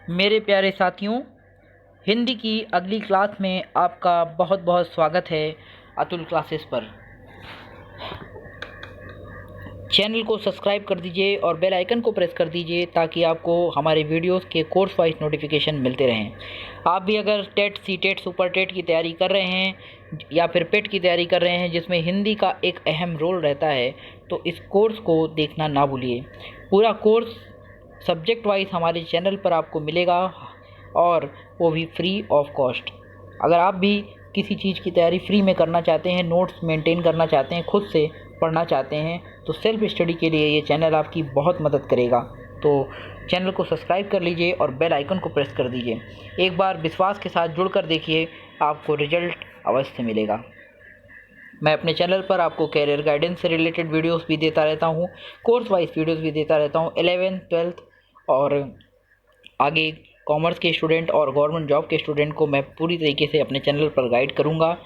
मेरे प्यारे साथियों, हिंदी की अगली क्लास में आपका बहुत बहुत स्वागत है अतुल क्लासेस पर। चैनल को सब्सक्राइब कर दीजिए और बेल आइकन को प्रेस कर दीजिए ताकि आपको हमारे वीडियोस के कोर्स वाइज नोटिफिकेशन मिलते रहें। आप भी अगर TET, C TET, super TET की तैयारी कर रहे हैं या फिर पेट की तैयारी कर रहे हैं जिसमें हिंदी का एक अहम रोल रहता है, तो इस कोर्स को देखना ना भूलिए। पूरा कोर्स सब्जेक्ट वाइज हमारे चैनल पर आपको मिलेगा और वो भी फ्री ऑफ कॉस्ट। अगर आप भी किसी चीज़ की तैयारी फ्री में करना चाहते हैं, नोट्स मेंटेन करना चाहते हैं, खुद से पढ़ना चाहते हैं, तो सेल्फ स्टडी के लिए ये चैनल आपकी बहुत मदद करेगा। तो चैनल को सब्सक्राइब कर लीजिए और बेल आइकन को प्रेस कर दीजिए। एक बार विश्वास के साथ जुड़कर देखिए, आपको रिजल्ट अवश्य मिलेगा। मैं अपने चैनल पर आपको कैरियर गाइडेंस से रिलेटेड वीडियोस भी देता रहता हूँ, कोर्स वाइज वीडियोस भी देता रहता हूँ। 11th 12th और आगे कॉमर्स के स्टूडेंट और गवर्नमेंट जॉब के स्टूडेंट को मैं पूरी तरीके से अपने चैनल पर गाइड करूंगा।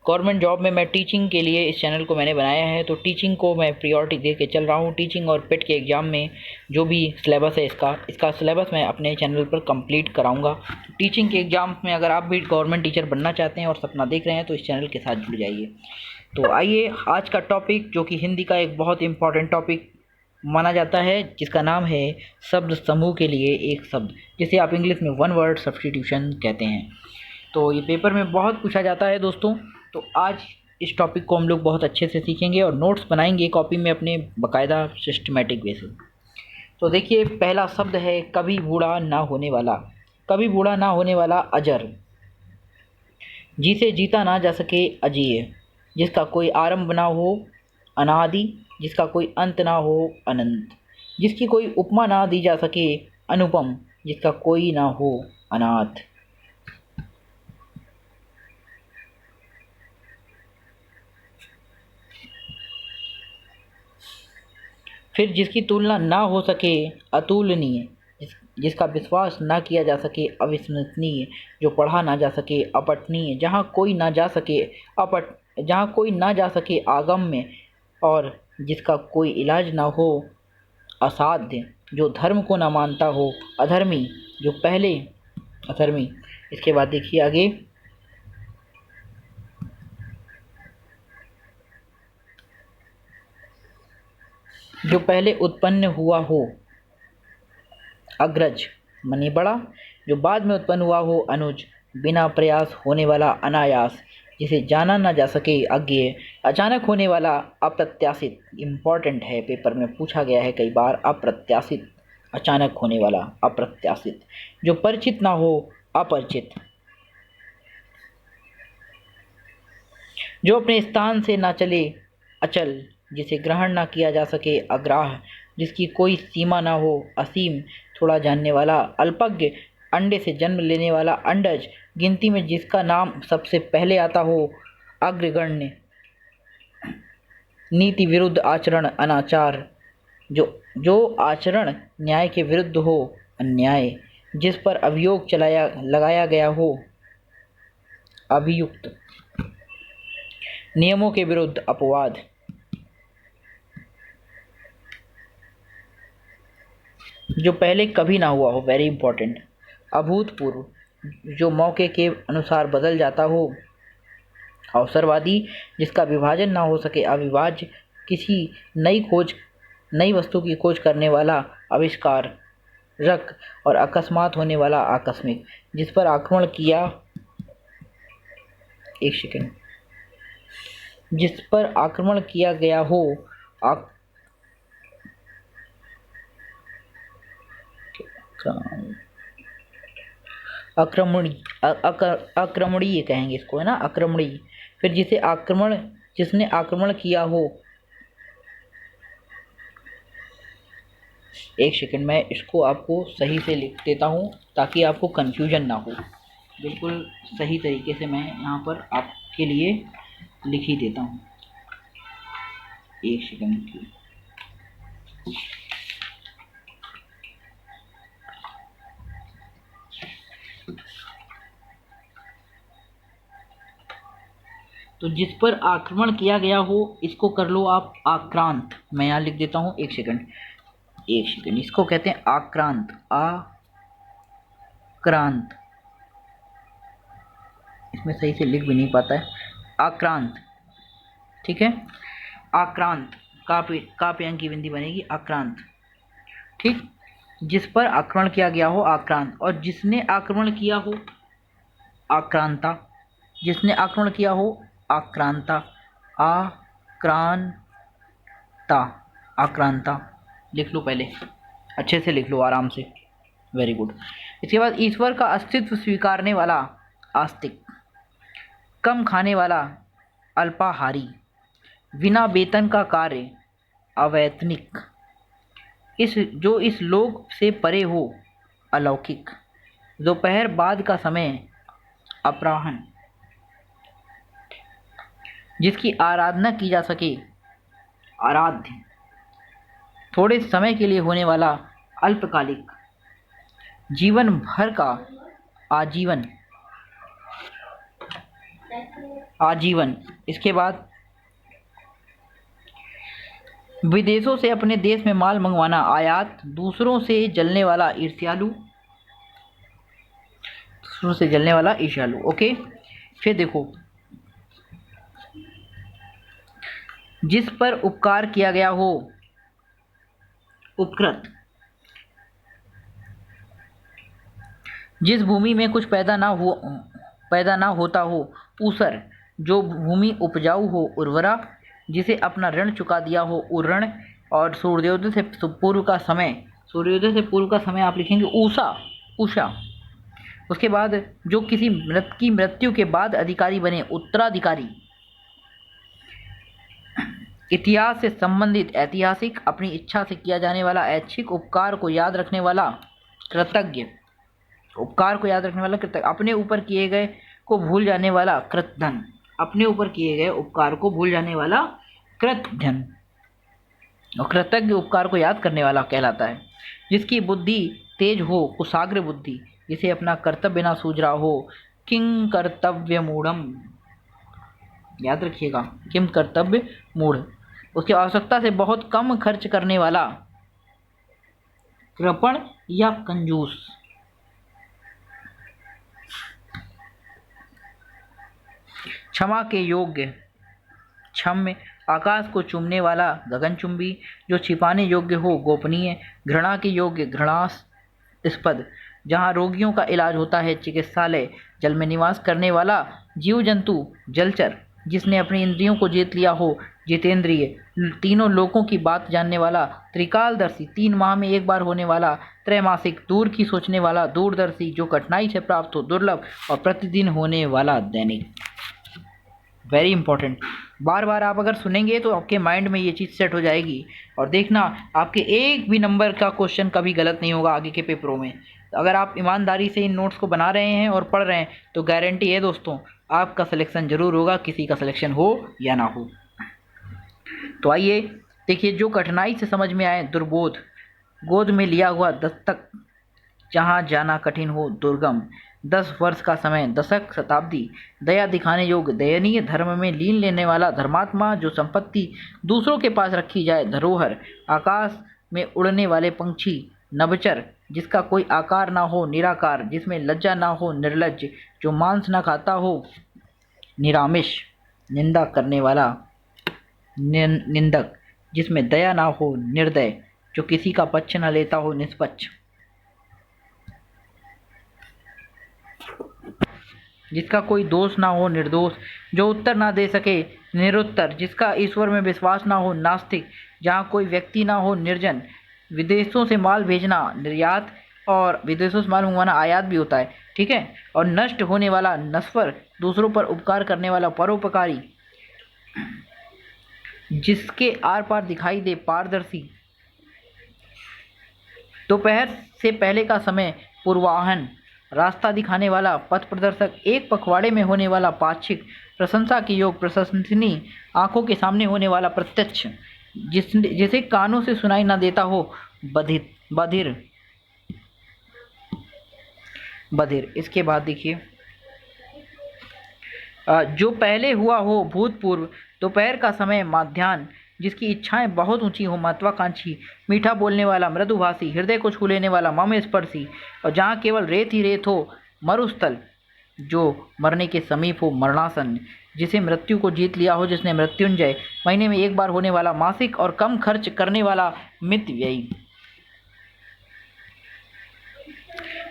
गवर्नमेंट जॉब में मैं टीचिंग के लिए इस चैनल को मैंने बनाया है, तो टीचिंग को मैं प्रायोरिटी दे के चल रहा हूं। टीचिंग और पेट के एग्ज़ाम में जो भी सिलेबस है इसका सिलेबस मैं अपने चैनल पर कंप्लीट कराऊंगा। टीचिंग के एग्ज़ाम में अगर आप भी गवर्नमेंट टीचर बनना चाहते हैं और सपना देख रहे हैं तो इस चैनल के साथ जुड़ जाइए। तो आइए, आज का टॉपिक जो कि हिंदी का एक बहुत इंपॉर्टेंट टॉपिक माना जाता है, जिसका नाम है शब्द समूह के लिए एक शब्द, जिसे आप इंग्लिश में वन वर्ड सब्स्टिट्यूशन कहते हैं। तो ये पेपर में बहुत पूछा जाता है दोस्तों। तो आज इस टॉपिक को हम लोग बहुत अच्छे से सीखेंगे और नोट्स बनाएंगे कॉपी में अपने बाकायदा सिस्टमेटिक वे से। तो देखिए, पहला शब्द है कभी बूढ़ा ना होने वाला। कभी बूढ़ा ना होने वाला अजर, जिसे जीता ना जा सके अजेय, जिसका कोई आरंभ ना हो अनादि, जिसका कोई अंत ना हो अनंत, जिसकी कोई उपमा ना दी जा सके अनुपम, जिसका कोई ना हो अनाथ। फिर जिसकी तुलना ना हो सके अतुलनीय, जिसका विश्वास ना किया जा सके अविश्वसनीय, जो पढ़ा ना जा सके अपठनीय, जहाँ कोई ना जा सके आगम्य, और जिसका कोई इलाज ना हो असाध्य, जो धर्म को ना मानता हो अधर्मी, जो पहले अधर्मी। इसके बाद देखिए आगे, जो पहले उत्पन्न हुआ हो अग्रज मनी बड़ा, जो बाद में उत्पन्न हुआ हो अनुज, बिना प्रयास होने वाला अनायास, जिसे जाना ना जा सके अज्ञेय, अचानक होने वाला अप्रत्याशित। इम्पॉर्टेंट है, पेपर में पूछा गया है कई बार, अप्रत्याशित, अचानक होने वाला अप्रत्याशित। जो परिचित ना हो अपरिचित, जो अपने स्थान से ना चले अचल, जिसे ग्रहण ना किया जा सके अग्राह, जिसकी कोई सीमा ना हो असीम, थोड़ा जानने वाला अल्पज्ञ, अंडे से जन्म लेने वाला अंडज, गिनती में जिसका नाम सबसे पहले आता हो अग्रगण्य, नीति विरुद्ध आचरण अनाचार, जो आचरण न्याय के विरुद्ध हो अन्याय, जिस पर अभियोग लगाया गया हो अभियुक्त, नियमों के विरुद्ध अपवाद, जो पहले कभी ना हुआ हो, वेरी इंपॉर्टेंट, अभूतपूर्व, जो मौके के अनुसार बदल जाता हो अवसरवादी, जिसका विभाजन ना हो सके अविभाज्य, किसी नई वस्तु की खोज करने वाला आविष्कार रक, और अकस्मात होने वाला आकस्मिक, जिस पर आक्रमण किया जिस पर आक्रमण किया गया हो आक्रमणीय कहेंगे इसको, है ना, आक्रमणीय। फिर जिसने आक्रमण किया हो, एक सेकंड, मैं इसको आपको सही से लिख देता हूँ ताकि आपको कंफ्यूजन ना हो। बिल्कुल सही तरीके से मैं यहाँ पर आपके लिए लिख ही देता हूँ, एक सेकंड की। तो जिस पर आक्रमण किया गया हो, इसको कर लो आप आक्रांत। मैं यहाँ लिख देता हूँ, एक सेकंड, इसको कहते हैं आक्रांत, आक्रांत, इसमें सही से लिख भी नहीं पाता है, आक्रांत, ठीक है, आक्रांत, काव्य अंक की बिंदी बनेगी आक्रांत, ठीक। जिस पर आक्रमण किया गया हो आक्रांत, और जिसने आक्रमण किया हो आक्रांता, जिसने आक्रमण किया हो आक्रांता, आक्रांता, आक्रांता लिख लो, पहले अच्छे से लिख लो, आराम से, वेरी गुड। इसके बाद ईश्वर का अस्तित्व स्वीकारने वाला आस्तिक, कम खाने वाला अल्पाहारी, बिना वेतन का कार्य अवैतनिक, जो इस लोक से परे हो अलौकिक, दोपहर बाद का समय अपराह्न, जिसकी आराधना की जा सके आराध्य, थोड़े समय के लिए होने वाला अल्पकालिक, जीवन भर का आजीवन, आजीवन। इसके बाद विदेशों से अपने देश में माल मंगवाना आयात, दूसरों से जलने वाला ईर्ष्यालु, दूसरों से जलने वाला ईर्ष्यालु, ओके। फिर देखो, जिस पर उपकार किया गया हो उपकृत, जिस भूमि में कुछ पैदा ना होता हो ऊसर, जो भूमि उपजाऊ हो उर्वरा, जिसे अपना ऋण चुका दिया हो उऋण, और सूर्योदय से पूर्व का समय, सूर्योदय से पूर्व का समय आप लिखेंगे ऊषा, उषा। उसके बाद जो किसी की मृत्यु के बाद अधिकारी बने उत्तराधिकारी, इतिहास से संबंधित ऐतिहासिक, अपनी इच्छा से किया जाने वाला ऐच्छिक, उपकार को याद रखने वाला कृतज्ञ, उपकार को याद रखने वाला कृतज्ञ, अपने ऊपर किए गए को भूल जाने वाला कृतधन, अपने ऊपर किए गए उपकार को भूल जाने वाला कृतधन, और कृतज्ञ उपकार को याद करने वाला कहलाता है। जिसकी बुद्धि तेज हो कुशाग्र बुद्धि, जिसे अपना कर्तव्य ना सूझ रहा हो किं कर्तव्य मूढ़म, याद रखिएगा किम कर्तव्य मूढ़, उसकी आवश्यकता से बहुत कम खर्च करने वाला कृपण या कंजूस, क्षमा के योग्य क्षम्य, आकाश को चूमने वाला गगनचुंबी, जो छिपाने योग्य हो गोपनीय, घृणा के योग्य घृणास्पद, जहाँ रोगियों का इलाज होता है चिकित्सालय, जल में निवास करने वाला जीव जंतु जलचर, जिसने अपनी इंद्रियों को जीत लिया हो जितेंद्रिय, तीनों लोकों की बात जानने वाला त्रिकालदर्शी, 3 माह में एक बार होने वाला त्रैमासिक, दूर की सोचने वाला दूरदर्शी, जो कठिनाई से प्राप्त हो दुर्लभ, और प्रतिदिन होने वाला दैनिक। वेरी इंपॉर्टेंट, बार बार आप अगर सुनेंगे तो आपके माइंड में ये चीज़ सेट हो जाएगी, और देखना आपके एक भी नंबर का क्वेश्चन कभी गलत नहीं होगा आगे के पेपरों में। अगर आप ईमानदारी से इन नोट्स को बना रहे हैं और पढ़ रहे हैं तो गारंटी है दोस्तों आपका सिलेक्शन जरूर होगा, किसी का सिलेक्शन हो या ना हो। तो आइए देखिए, जो कठिनाई से समझ में आए दुर्बोध, गोद में लिया हुआ दस्तक, जहाँ जाना कठिन हो दुर्गम, 10 वर्ष का समय दशक शताब्दी, दया दिखाने योग्य दयनीय, धर्म में लीन लेने वाला धर्मात्मा, जो संपत्ति दूसरों के पास रखी जाए धरोहर, आकाश में उड़ने वाले पंछी नभचर, जिसका कोई आकार ना हो निराकार, जिसमें लज्जा ना हो निर्लज्ज, जो मांस ना खाता हो निरामिष, निंदा करने वाला निंदक, जिसमें दया ना हो निर्दय, जो किसी का पक्ष न लेता हो निष्पक्ष, जिसका कोई दोष ना हो निर्दोष, जो उत्तर ना दे सके निरुत्तर, जिसका ईश्वर में विश्वास ना हो नास्तिक, जहाँ कोई व्यक्ति ना हो निर्जन, विदेशों से माल भेजना निर्यात, और विदेशों से माल मंगवाना आयात भी होता है, ठीक है, और नष्ट होने वाला नस्वर, दूसरों पर उपकार करने वाला परोपकारी, जिसके आर पार दिखाई दे पारदर्शी, दोपहर से पहले का समय पूर्वाहन, रास्ता दिखाने वाला पथ प्रदर्शक, एक पखवाड़े में होने वाला पाक्षिक, प्रशंसा की योग प्रशंसनीय, आंखों के सामने होने वाला प्रत्यक्ष, जिसे कानों से सुनाई ना देता हो बधिर, बधिर। इसके बाद देखिए, जो पहले हुआ हो भूतपूर्व, दोपहर का समय माध्याह्न, जिसकी इच्छाएं बहुत ऊंची हो, महत्वाकांक्षी, मीठा बोलने वाला, मृदुभाषी, हृदय को छू लेने वाला, मम स्पर्शी, और जहाँ केवल रेत ही रेत हो, मरुस्थल, जो मरने के समीप हो, मरणासन, जिसे मृत्यु को जीत लिया हो, जिसने मृत्युंजय, महीने में एक बार होने वाला, मासिक और कम खर्च करने वाला, मितव्ययी।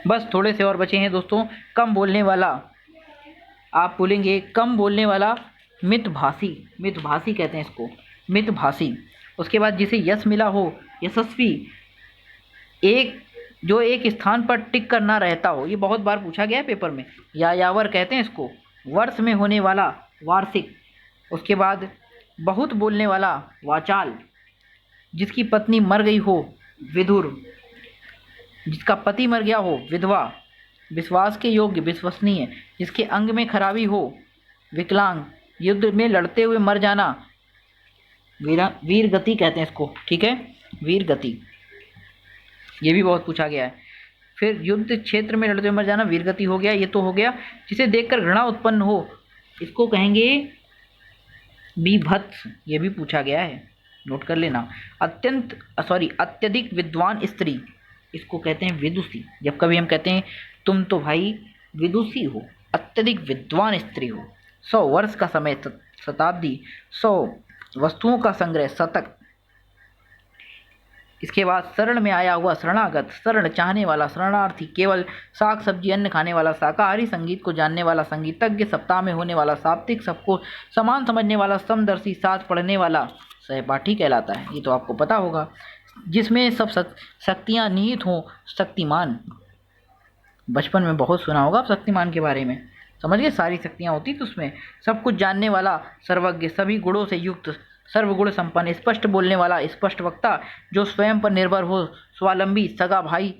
बस थोड़े से और बचे हैं दोस्तों। कम बोलने वाला, आप बोलेंगे कम बोलने वाला, मितभाषी, मितभाषी कहते हैं इसको, मितभाषी। उसके बाद जिसे यश मिला हो, यशस्वी, एक जो एक स्थान पर टिक कर ना रहता हो, ये बहुत बार पूछा गया है पेपर में। यायावर कहते हैं इसको, वर्ष में होने वाला, वार्षिक। उसके बाद बहुत बोलने वाला, वाचाल, जिसकी पत्नी मर गई हो, विधुर, जिसका पति मर गया हो, विधवा, विश्वास के योग्य, विश्वसनीय, जिसके अंग में खराबी हो, विकलांग, युद्ध में लड़ते हुए मर जाना, वीर गति कहते हैं इसको, ठीक है, वीर गति, ये भी बहुत पूछा गया है। फिर युद्ध क्षेत्र में लड़ते हुए मर जाना, वीर गति हो गया, ये तो हो गया। जिसे देखकर घृणा उत्पन्न हो, इसको कहेंगे बीभत्स, ये भी पूछा गया है, नोट कर लेना। अत्यधिक विद्वान स्त्री, इसको कहते हैं विदुषी। जब कभी हम कहते हैं तुम तो भाई विदुषी हो, अत्यधिक विद्वान स्त्री हो। 100 वर्ष का समय, शताब्दी, 100 वस्तुओं का संग्रह, शतक। इसके बाद शरण में आया हुआ, शरणागत, शरण चाहने वाला, शरणार्थी, केवल साग सब्जी अन्न खाने वाला, शाकाहारी, संगीत को जानने वाला, संगीतज्ञ, सप्ताह में होने वाला, साप्तिक, सबको समान समझने वाला, समदर्शी, साथ पढ़ने वाला, सहपाठी कहलाता है, ये तो आपको पता होगा। जिसमें सब शक्तियाँ निहित हों, शक्तिमान, बचपन में बहुत सुना होगा आप शक्तिमान के बारे में, समझ गए, सारी शक्तियाँ होती तो उसमें। सब कुछ जानने वाला, सर्वज्ञ, सभी गुणों से युक्त, सर्वगुण संपन्न, स्पष्ट बोलने वाला, स्पष्ट वक्ता, जो स्वयं पर निर्भर हो, स्वावलंबी, सगा भाई,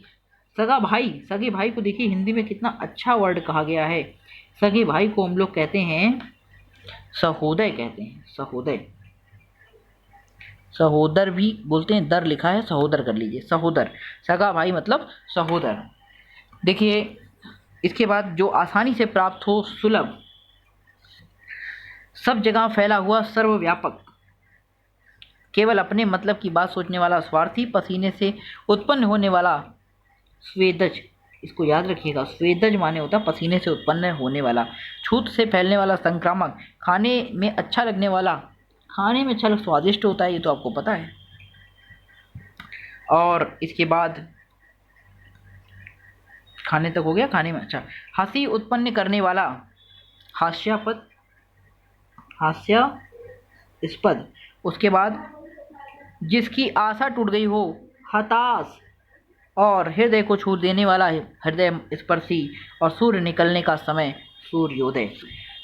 सगा भाई, सगे भाई को देखिए हिंदी में कितना अच्छा वर्ड कहा गया है। सगे भाई को हम लोग कहते हैं सहोदय, कहते हैं सहोदय, सहोदर भी बोलते हैं, दर लिखा है, सहोदर कर लीजिए, सहोदर, सगा भाई मतलब सहोदर। देखिए इसके बाद जो आसानी से प्राप्त हो, सुलभ, सब जगह फैला हुआ, सर्वव्यापक, केवल अपने मतलब की बात सोचने वाला, स्वार्थी, पसीने से उत्पन्न होने वाला, स्वेदज, इसको याद रखिएगा, स्वेदज माने होता पसीने से उत्पन्न होने वाला, छूत से फैलने वाला, संक्रामक, खाने में अच्छा लगने वाला, खाने में अच्छा स्वादिष्ट होता है, ये तो आपको पता है। और इसके बाद खाने तक हो गया, खाने में अच्छा, हंसी उत्पन्न करने वाला, हास्यास्पद, हास्यास्पद। उसके बाद जिसकी आशा टूट गई हो, हताश, और हृदय को छू देने वाला, हृदय स्पर्शी, और सूर्य निकलने का समय, सूर्योदय।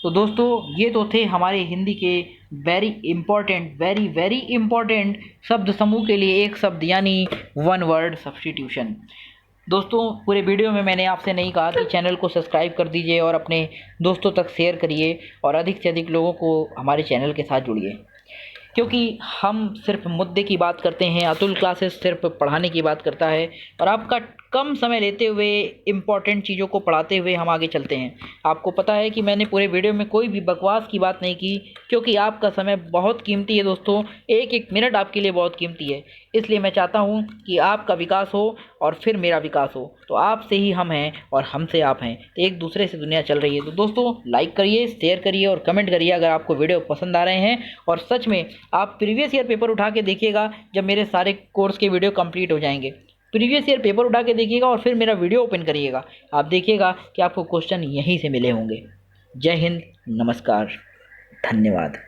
तो दोस्तों ये तो थे हमारे हिंदी के वेरी इंपॉर्टेंट शब्द समूह के लिए एक शब्द यानी वन वर्ड सब्स्टिट्यूशन। दोस्तों पूरे वीडियो में मैंने आपसे नहीं कहा कि चैनल को सब्सक्राइब कर दीजिए और अपने दोस्तों तक शेयर करिए और अधिक से अधिक लोगों को हमारे चैनल के साथ जुड़िए, क्योंकि हम सिर्फ मुद्दे की बात करते हैं, अतुल क्लासेस सिर्फ पढ़ाने की बात करता है और आपका कम समय लेते हुए इम्पॉर्टेंट चीज़ों को पढ़ाते हुए हम आगे चलते हैं। आपको पता है कि मैंने पूरे वीडियो में कोई भी बकवास की बात नहीं की, क्योंकि आपका समय बहुत कीमती है दोस्तों, एक एक मिनट आपके लिए बहुत कीमती है। इसलिए मैं चाहता हूं कि आपका विकास हो और फिर मेरा विकास हो। तो आपसे ही हम हैं और हमसे आप हैं, तो एक दूसरे से दुनिया चल रही है। तो दोस्तों लाइक करिए, शेयर करिए और कमेंट करिए अगर आपको वीडियो पसंद आ रहे हैं। और सच में आप प्रीवियस ईयर पेपर उठा के देखिएगा, जब मेरे सारे कोर्स के वीडियो कंप्लीट हो जाएंगे, प्रीवियस ईयर पेपर उठा के देखिएगा और फिर मेरा वीडियो ओपन करिएगा, आप देखिएगा कि आपको क्वेश्चन यहीं से मिले होंगे। जय हिंद, नमस्कार, धन्यवाद।